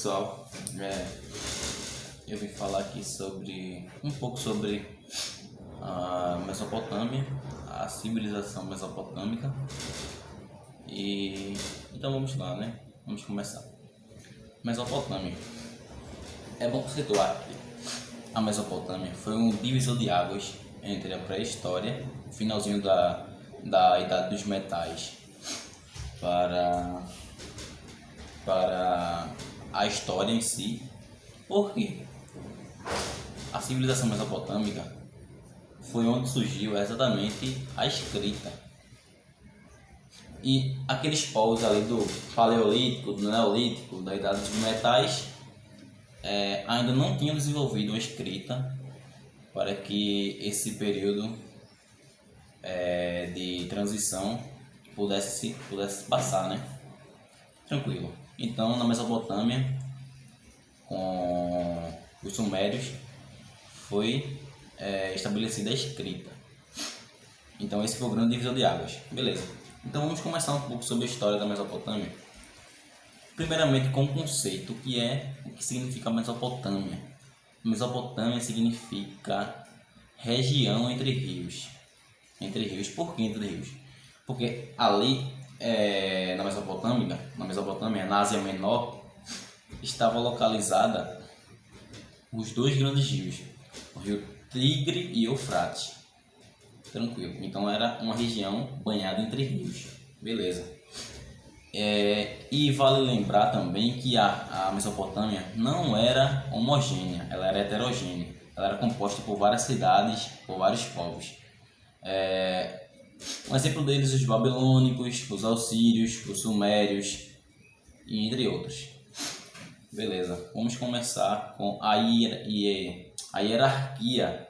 pessoal, eu vim falar aqui um pouco sobre a Mesopotâmia, a civilização mesopotâmica. E então vamos lá, né? Vamos começar. Mesopotâmia. É bom situar que a Mesopotâmia foi um divisor de águas entre a pré-história, o finalzinho da Idade dos Metais, para a história em si. Por quê? A civilização mesopotâmica foi onde surgiu exatamente a escrita. E aqueles povos ali do Paleolítico, do Neolítico, da Idade dos Metais, ainda não tinham desenvolvido uma escrita para que esse período de transição pudesse passar, né? Tranquilo. Então, na Mesopotâmia, com os sumérios, foi estabelecida a escrita. Então, esse foi o grande divisor de águas. Beleza. Então, vamos começar um pouco sobre a história da Mesopotâmia. Primeiramente, com o conceito, o que significa Mesopotâmia. Mesopotâmia significa região entre rios. Entre rios. Por que entre rios? Porque ali, na Mesopotâmia, na Ásia Menor, estava localizada os dois grandes rios, o rio Tigre e Eufrates. Tranquilo. Então era uma região banhada entre rios. Beleza. E vale lembrar também que a Mesopotâmia não era homogênea, ela era heterogênea. Ela era composta por várias cidades, por vários povos. Um exemplo deles, os babilônicos, os assírios, os sumérios, e entre outros. Beleza, vamos começar com a hierarquia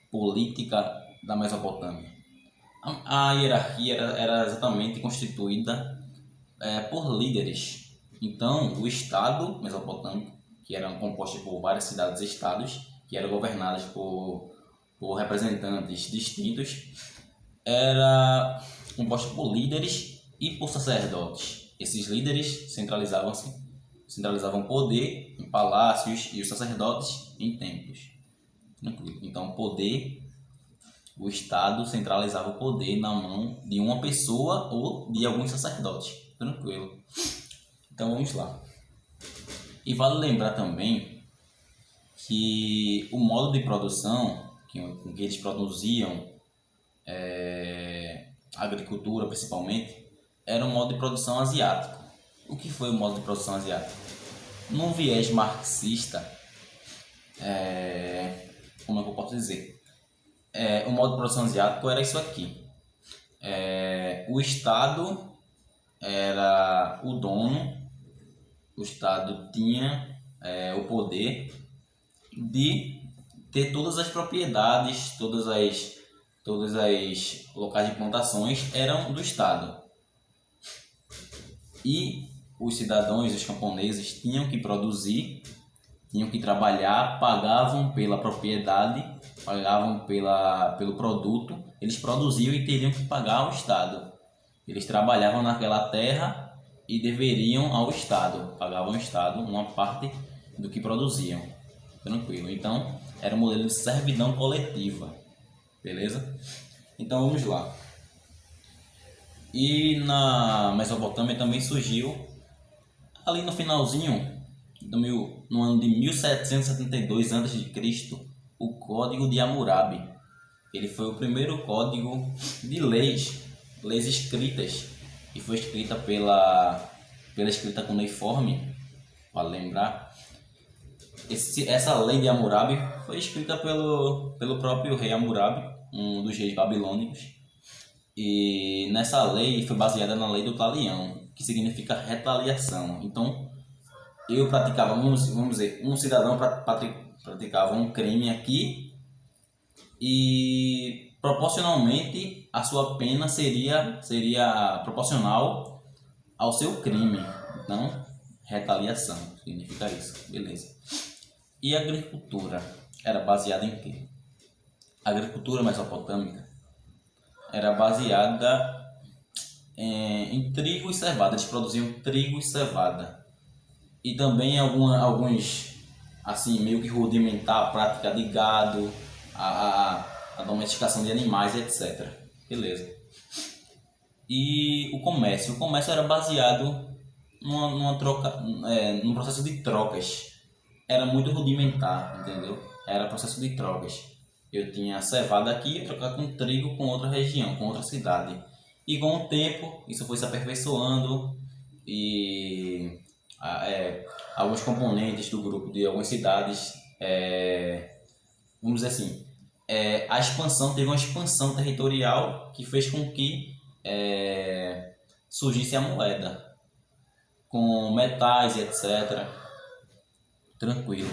política da Mesopotâmia. A hierarquia era exatamente constituída por líderes. Então, o Estado mesopotâmico, que era composto por várias cidades-estados, que eram governadas por representantes distintos, era composto por líderes e por sacerdotes. Esses líderes centralizavam poder em palácios e os sacerdotes em templos. Tranquilo. Então, o Estado centralizava o poder na mão de uma pessoa ou de alguns sacerdotes. Tranquilo. Então, vamos lá. E vale lembrar também que o modo de produção com que eles produziam agricultura, principalmente, era um modo de produção asiático. O que foi o modo de produção asiático? Num viés marxista, como é que eu posso dizer? O modo de produção asiático era isso aqui. O Estado era o dono, o Estado tinha o poder de ter todas as propriedades, todas as locais de plantações eram do Estado. E os cidadãos, os camponeses, tinham que produzir, tinham que trabalhar, pagavam pela propriedade, pagavam pelo produto, eles produziam e teriam que pagar ao Estado. Eles trabalhavam naquela terra e deveriam ao Estado, pagavam ao Estado uma parte do que produziam. Tranquilo. Então, era um modelo de servidão coletiva. Beleza? Então, vamos lá. E na Mesopotâmia também surgiu, ali no finalzinho, no ano de 1772 a.C., o Código de Hammurabi. Ele foi o primeiro código de leis escritas, e foi escrita pela escrita cuneiforme, para lembrar. Essa lei de Hammurabi foi escrita pelo próprio rei Hammurabi, um dos reis babilônicos. E nessa lei foi baseada na lei do talião, que significa retaliação. Então, vamos dizer, um cidadão praticava um crime aqui e proporcionalmente a sua pena seria proporcional ao seu crime. Então, retaliação significa isso. Beleza. E a agricultura era baseada em quê? A agricultura mesopotâmica era baseada em trigo e cevada. Eles produziam trigo e cevada. e também alguns, assim, meio que rudimentar a prática de gado, a domesticação de animais, etc. Beleza. E o comércio era baseado numa troca, num processo de trocas. Era muito rudimentar, entendeu? Era processo de trocas. Eu tinha cevada aqui e trocar com trigo com outra região, com outra cidade. E com o tempo, isso foi se aperfeiçoando e alguns componentes do grupo de algumas cidades, vamos dizer assim, a expansão, teve uma expansão territorial que fez com que surgisse a moeda, com metais e etc. Tranquilo.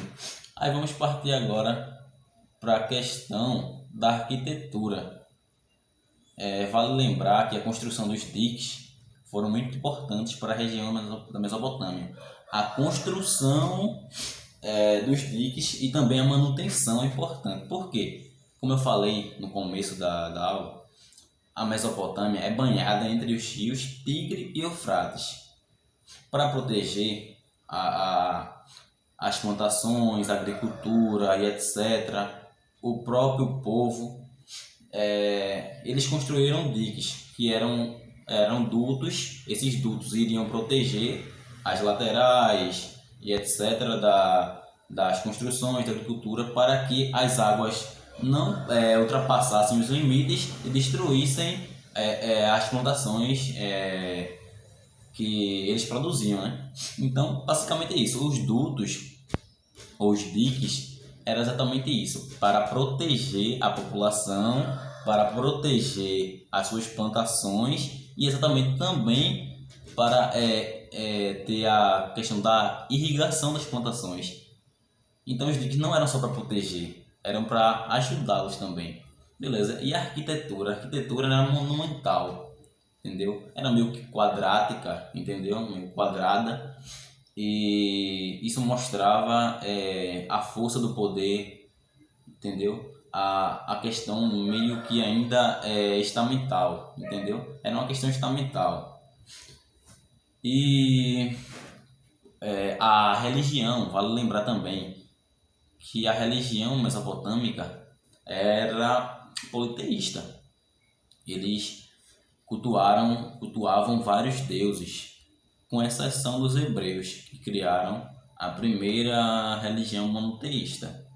Aí vamos partir agora para a questão da arquitetura. Vale lembrar que a construção dos diques foram muito importantes para a região da Mesopotâmia. A construção dos diques e também a manutenção é importante. Por quê? Como eu falei no começo da aula, a Mesopotâmia é banhada entre os rios Tigre e Eufrates. Para proteger as plantações, a agricultura e etc., o próprio povo, eles construíram diques que eram dutos. Esses dutos iriam proteger as laterais e etc. das construções, da agricultura, para que as águas não ultrapassassem os limites e destruíssem as plantações que eles produziam, né? Então, basicamente é isso. Os dutos, ou os diques, era exatamente isso, para proteger a população, para proteger as suas plantações e exatamente também para ter a questão da irrigação das plantações. Então os diques não eram só para proteger, eram para ajudá-los também. Beleza? E a arquitetura? A arquitetura era monumental, entendeu? Era meio que quadrática, entendeu? Meio quadrada. E isso mostrava a força do poder, entendeu? A questão meio que ainda estamental, entendeu? Era uma questão estamental. E a religião, vale lembrar também que a religião mesopotâmica era politeísta. Eles cultuavam vários deuses, com exceção dos hebreus, que criaram a primeira religião monoteísta.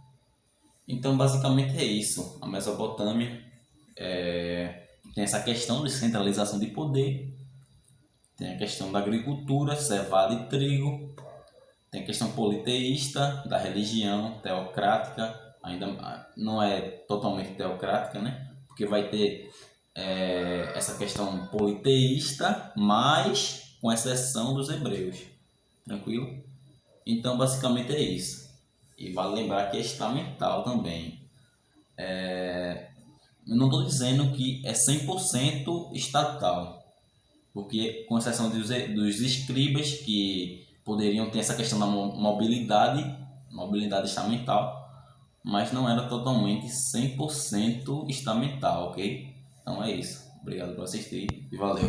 Então, basicamente é isso. A Mesopotâmia tem essa questão de centralização de poder, tem a questão da agricultura, cevada e trigo, tem a questão politeísta, da religião teocrática, ainda não é totalmente teocrática, né? Porque vai ter essa questão politeísta, mas com exceção dos hebreus. Tranquilo? Então, basicamente é isso. E vale lembrar que é estamental também. Eu não estou dizendo que é 100% estatal, porque com exceção dos escribas, que poderiam ter essa questão da mobilidade estamental, mas não era totalmente 100% estamental, ok? Então é isso. Obrigado por assistir e valeu!